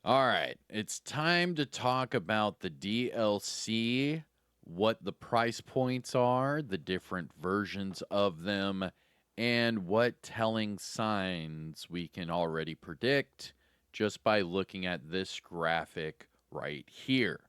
All right, it's time to talk about the DLC, what the price points are, the different versions of them, and what telling signs we can already predict just by looking at this graphic right here.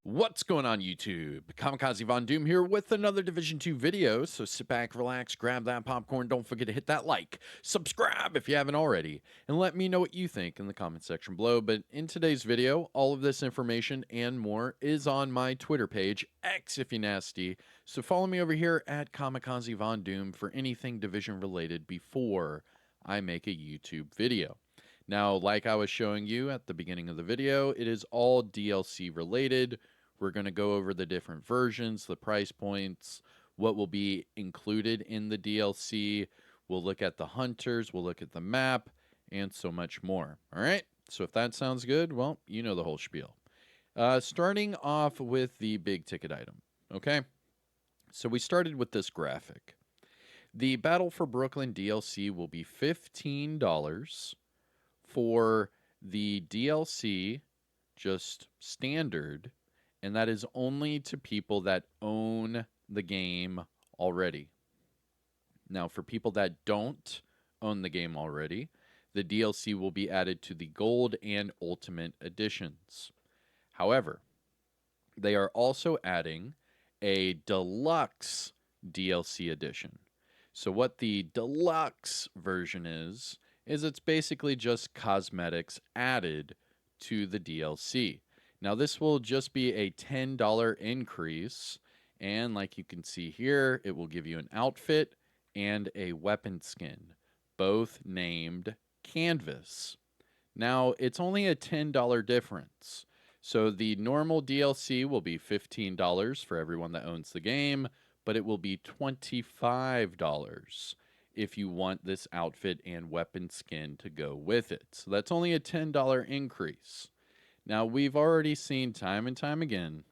What's going on, YouTube? Kamikazevondoom here with another Division 2 video. So sit back, relax, grab that popcorn. Don't forget to hit that like, subscribe if you haven't already, and let me know what you think in the comment section below. But in today's video, all of this information and more is on my Twitter page, X if you nasty. So follow me over here at Kamikazevondoom for anything Division related before I make a YouTube video. Now, like I was showing you at the beginning of the video, it is all DLC related. We're going to go over the different versions, the price points, what will be included in the DLC. We'll look at the hunters, we'll look at the map, and so much more. All right? So if that sounds good, well, you know the whole spiel. Starting off with the big ticket item, okay? So we started with this graphic. The Battle for Brooklyn DLC will be $15 for the DLC, just standard, and that is only to people that own the game already. Now, for people that don't own the game already, the DLC will be added to the Gold and Ultimate editions. However, they are also adding a Deluxe DLC edition. So what the Deluxe version is it's basically just cosmetics added to the DLC. Now, this will just be a $10 increase, and like you can see here, it will give you an outfit and a weapon skin, both named Canvas. Now, it's only a $10 difference. So the normal DLC will be $15 for everyone that owns the game, but it will be $25 if you want this outfit and weapon skin to go with it. So that's only a $10 increase. Now, we've already seen time and time again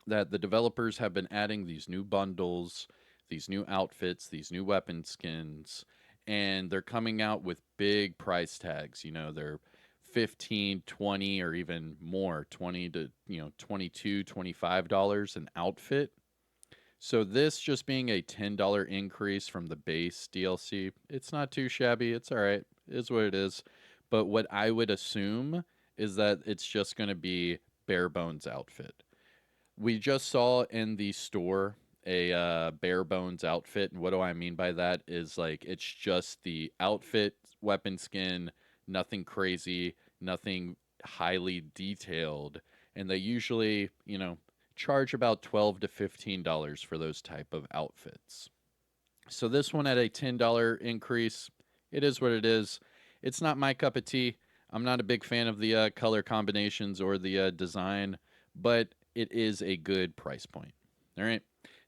that the developers have been adding these new bundles, these new outfits, these new weapon skins, and they're coming out with big price tags. You know, they're 15, 20, or even more, 20 to, $22, $25 an outfit. So this just being a $10 increase from the base DLC, it's not too shabby. It's all right. It is what it is. But what I would assume is that it's just going to be bare bones outfit. We just saw in the store a bare bones outfit, and what do I mean by that is like it's just the outfit, weapon skin, nothing crazy, nothing highly detailed, and they usually, charge about $12 to $15 for those type of outfits. So this one at a $10 increase, it is what it is. It's not my cup of tea. I'm not a big fan of the color combinations or the design, but it is a good price point. All right.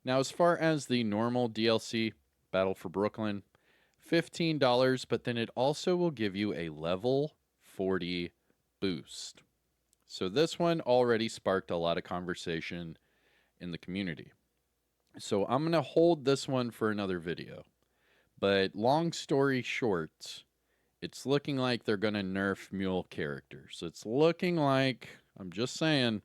Now, as far as the normal DLC, Battle for Brooklyn, $15, but then it also will give you a level 40 boost. So this one already sparked a lot of conversation in the community. So I'm going to hold this one for another video. But long story short, it's looking like they're going to nerf mule characters. It's looking like, I'm just saying,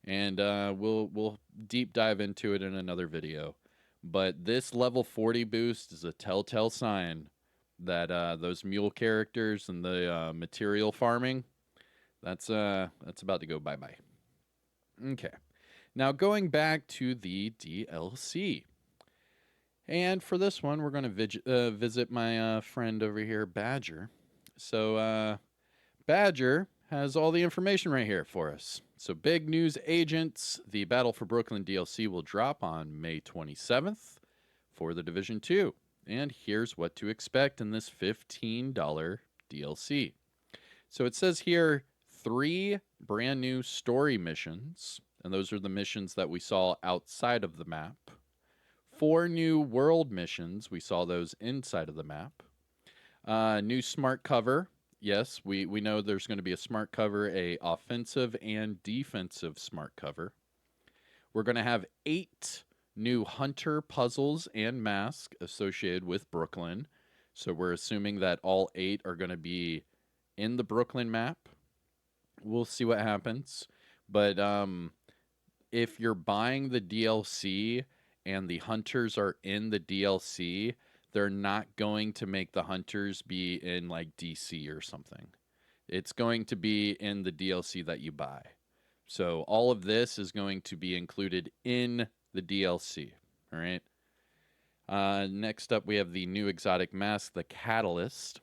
and we'll deep dive into it in another video. But this level 40 boost is a telltale sign that those mule characters and the material farming, that's about to go bye-bye. Okay. Now going back to the DLC. And for this one, we're going to visit my friend over here, Badger. So Badger has all the information right here for us. So big news, agents. The Battle for Brooklyn DLC will drop on May 27th for the Division 2. And here's what to expect in this $15 DLC. So it says here 3 brand new story missions, and those are the missions that we saw outside of the map. 4 new world missions, we saw those inside of the map. New smart cover. Yes, we know there's going to be a smart cover, a offensive and defensive smart cover. We're going to have 8 new hunter puzzles and masks associated with Brooklyn. So we're assuming that all 8 are going to be in the Brooklyn map. we'll see what happens. But if you're buying the DLC and the hunters are in the DLC, they're not going to make the hunters be in like DC or something. It's going to be in the DLC that you buy. So all of this is going to be included in the DLC. All right. Next up, we have the new exotic mask, the Catalyst.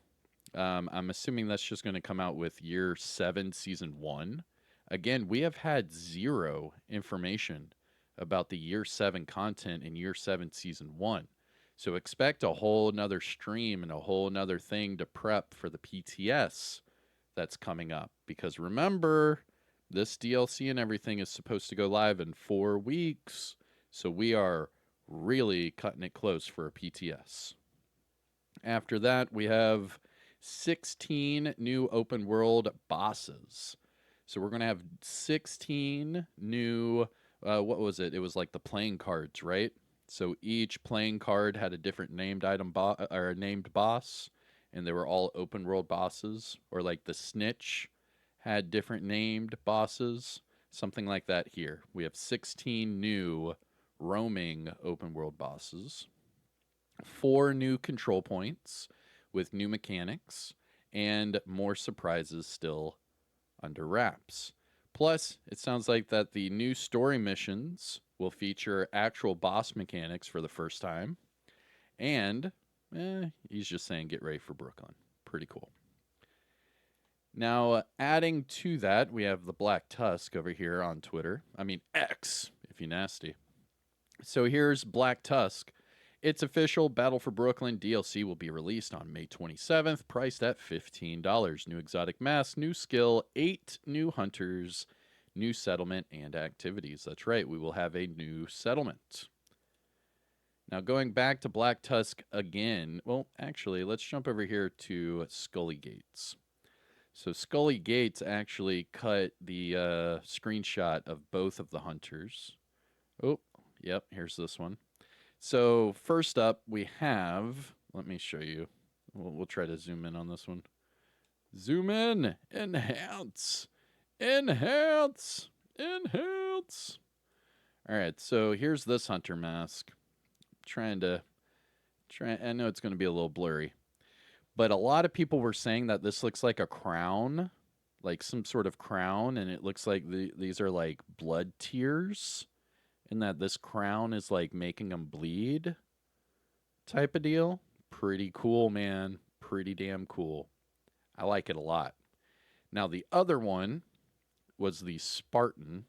I'm assuming that's just going to come out with Year 7, Season 1. Again, we have had zero information about the Year 7 content in Year 7, Season 1. So expect a whole nother stream and a whole nother thing to prep for the PTS that's coming up. Because remember, this DLC and everything is supposed to go live in 4 weeks. So we are really cutting it close for a PTS. After that, we have 16 new open world bosses. So we're going to have 16 new, what was it? It was like the playing cards, right? So each playing card had a different named item or named boss, and they were all open world bosses. Or like the Snitch had different named bosses, something like that here. We have 16 new roaming open world bosses, 4 new control points with new mechanics, and more surprises still under wraps. Plus, it sounds like that the new story missions will feature actual boss mechanics for the first time. And he's just saying get ready for Brooklyn. Pretty cool. Now, adding to that, we have the Black Tusk over here on Twitter. I mean, X, if you nasty. So here's Black Tusk. It's official. Battle for Brooklyn DLC will be released on May 27th, priced at $15. New exotic mask, new skill, 8 new hunters, new settlement, and activities. That's right, we will have a new settlement. Now, going back to Black Tusk again, well, actually, let's jump over here to Scully Gates. So Scully Gates actually cut the screenshot of both of the hunters. Oh, yep, here's this one. So first up, we have, let me show you. We'll try to zoom in on this one. Zoom in, enhance, enhance, enhance. All right, so here's this hunter mask. I know it's going to be a little blurry, but a lot of people were saying that this looks like a crown, like some sort of crown, and it looks like these are like blood tears. And that this crown is like making them bleed type of deal. Pretty cool, man. Pretty damn cool. I like it a lot. Now, the other one was the Spartan.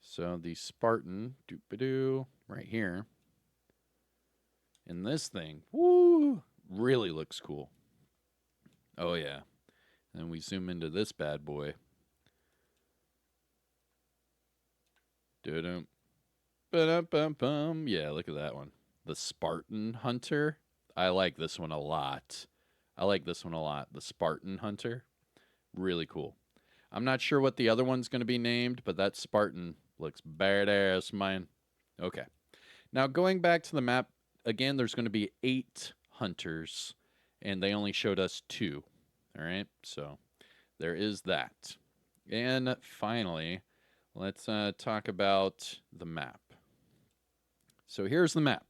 So the Spartan, doop-a-doo, right here. And this thing, woo, really looks cool. Oh, yeah. And we zoom into this bad boy. Do-dum. Ba-dum-bum-bum. Yeah, look at that one. The Spartan Hunter. I like this one a lot. The Spartan Hunter. Really cool. I'm not sure what the other one's going to be named, but that Spartan looks badass, man. Okay. Now, going back to the map, again, there's going to be 8 hunters, and they only showed us 2. All right? So, there is that. And finally, let's talk about the map. So here's the map.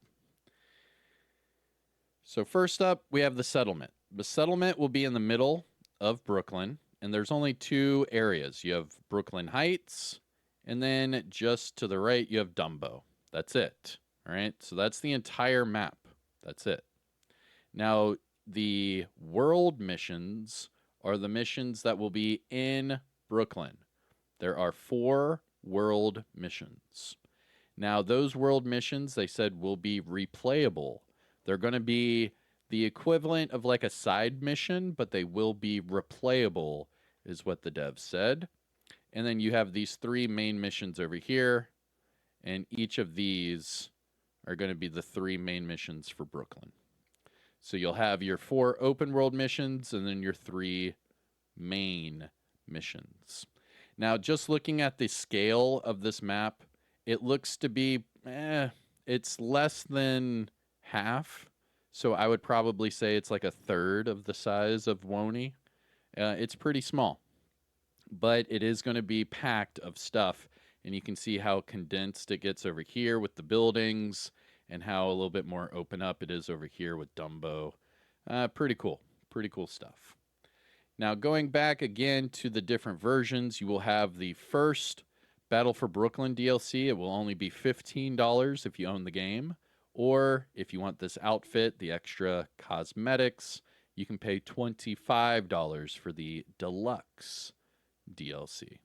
So first up, we have the settlement. The settlement will be in the middle of Brooklyn, and there's only 2 areas. You have Brooklyn Heights, and then just to the right, you have Dumbo. That's it. All right, so that's the entire map. That's it. Now, the world missions are the missions that will be in Brooklyn. There are 4 world missions. Now, those world missions, they said, will be replayable. They're going to be the equivalent of like a side mission, but they will be replayable, is what the devs said. And then you have these 3 main missions over here, and each of these are going to be the 3 main missions for Brooklyn. So you'll have your 4 open world missions, and then your 3 main missions. Now, just looking at the scale of this map, it looks to be, it's less than half. So I would probably say it's like a third of the size of Woney. It's pretty small. but it is going to be packed of stuff. And you can see how condensed it gets over here with the buildings and how a little bit more open up it is over here with Dumbo. Pretty cool. Pretty cool stuff. Now, going back again to the different versions, you will have the first Battle for Brooklyn DLC. It will only be $15 if you own the game. Or if you want this outfit, the extra cosmetics, you can pay $25 for the Deluxe DLC.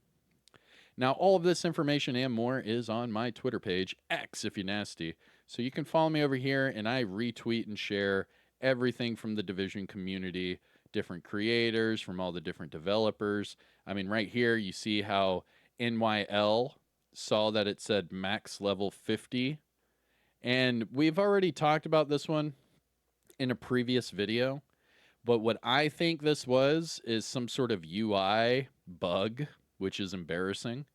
Now, all of this information and more is on my Twitter page, X if you're nasty. So you can follow me over here, and I retweet and share everything from the Division community, different creators, from all the different developers. I mean, right here, you see how NYL saw that it said max level 50. And we've already talked about this one in a previous video. But what I think this was is some sort of UI bug, which is embarrassing.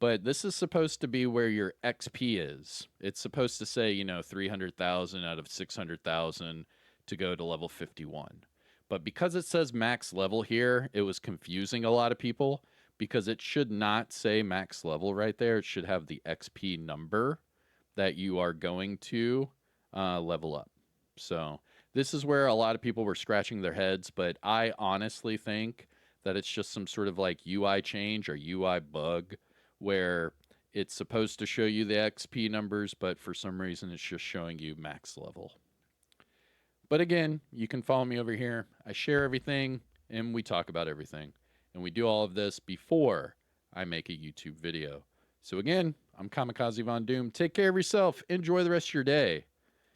But this is supposed to be where your XP is. It's supposed to say, 300,000 out of 600,000 to go to level 51. But because it says max level here, it was confusing a lot of people because it should not say max level right there. It should have the XP number that you are going to level up. So this is where a lot of people were scratching their heads, but I honestly think that it's just some sort of like UI change or UI bug where it's supposed to show you the XP numbers, but for some reason it's just showing you max level. But again, you can follow me over here. I share everything and we talk about everything. And we do all of this before I make a YouTube video. So again, I'm Kamikazevondoom. Take care of yourself. Enjoy the rest of your day.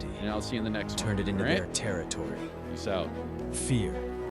And I'll see you in the next one. Turned it into All right? their territory. Peace out. Fear